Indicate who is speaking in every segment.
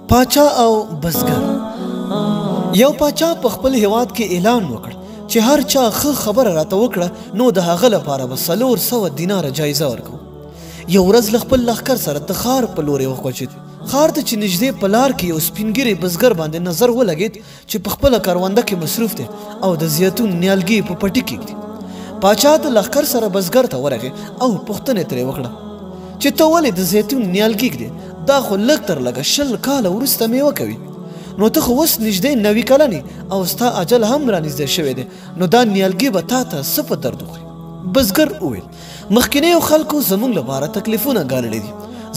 Speaker 1: پاچا او بزګر. یو پاچا په خپل هیواد کې اعلان وکړ چې هر چا ښه خبره راته وکړه نو د هغه لپاره به 400 دیناره جایزه ورکوو. یو ورځ له خپل لښکر سره د ښار په لورې وخوځېد. ښار ته چې نږدې په لار کې یو سپین ږیری بزګر باندې نظر ولګېد چې په خپله کرونده کې مصروف دی او د زیتون نیالګي په پټي کې ږدي. پاچا د لښکر سره بزګر ته ورغی او پوښتنه ترې وکړه چې ته ولې د زیتون نیالګي ږدې؟ دا خو لږ تر لږه 20 کاله وروسته میوه کوي. نو ته خو اوس نږدې 90 کلن یې او ستا اجل هم رانږدې شوی دی، نو دا نیالګي به تا ته څه په درد وخوري؟ بزګر وویل مخکینیو خلکو زموږ لپاره تکلیفونه ګاللي دي،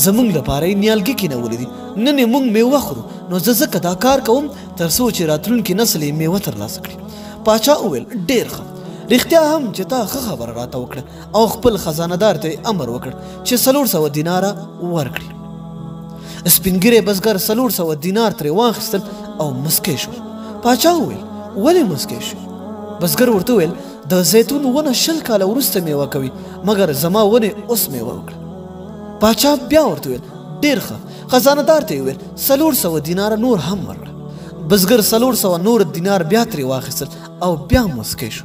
Speaker 1: زموږ لپاره یې نیالګي کینولي دي، نن یې موږ میوه خورو، نو زه ځکه دا کار کوم تر څو چې راتلونکي نسل یې میوه ترلاسه کړي. پاچا وویل ډېر ښه، رښتیا هم چې تا ښه خبره راته وکړه. او خپل خزانهدار ته امر وکړ چې 400 دیناره ورکړي. سپین ږیری بزګر 400 دینار ترې واخیستل او مسکی شو. پاچا وویل ولې مسکی شو؟ بزګر ورته وویل د زیتون ونه 20 کاله وروسته میوه کوي، مګر زما ونې اوس میوه وکړه. پاچا بیا ورته وویل ډېر ښه. خزانهدار ته یې وویل 400 دیناره نور هم ورکړه. بزګر 400 نور دینار بیا ترې واخیستل او بیا مسکی شو.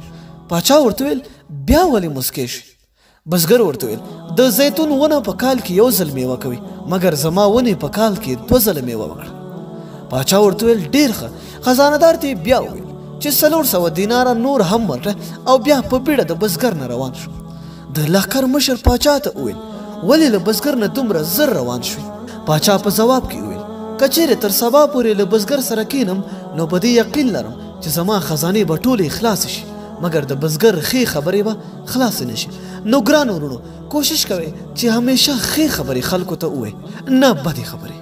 Speaker 1: پاچا ورته ویل بیا ولې مسکی شي؟ بزګر ورته ویل د زیتون ونه په کال کې 1 ځل میوه کوي، مګر زما ونې په کال کې 2 ځله میوه وکړه. پاچا ورته ویل ډېر ښه. خزانهدار ته بیا وویل چې 400 دیناره نور هم ورکړه او بیا په بیړه د بزګر نه روان شو. د لښکر مشر پاچا ته وویل ولې له بزګر نه دومره زر روان شوې؟ پاچا په ځواب کې وویل که چیرې تر سبا پورې له بزګر سره کینم نو په دې یقین لرم چې زما خزانې به ټولې خلاصې شي، مګر د بزګر ښې خبرې به خلاصې نه شي. نو ګرانو وروڼو کوشش کوئ چې همیشه ښې خبرې خلکو ته ووایئ، نه بدې خبرې.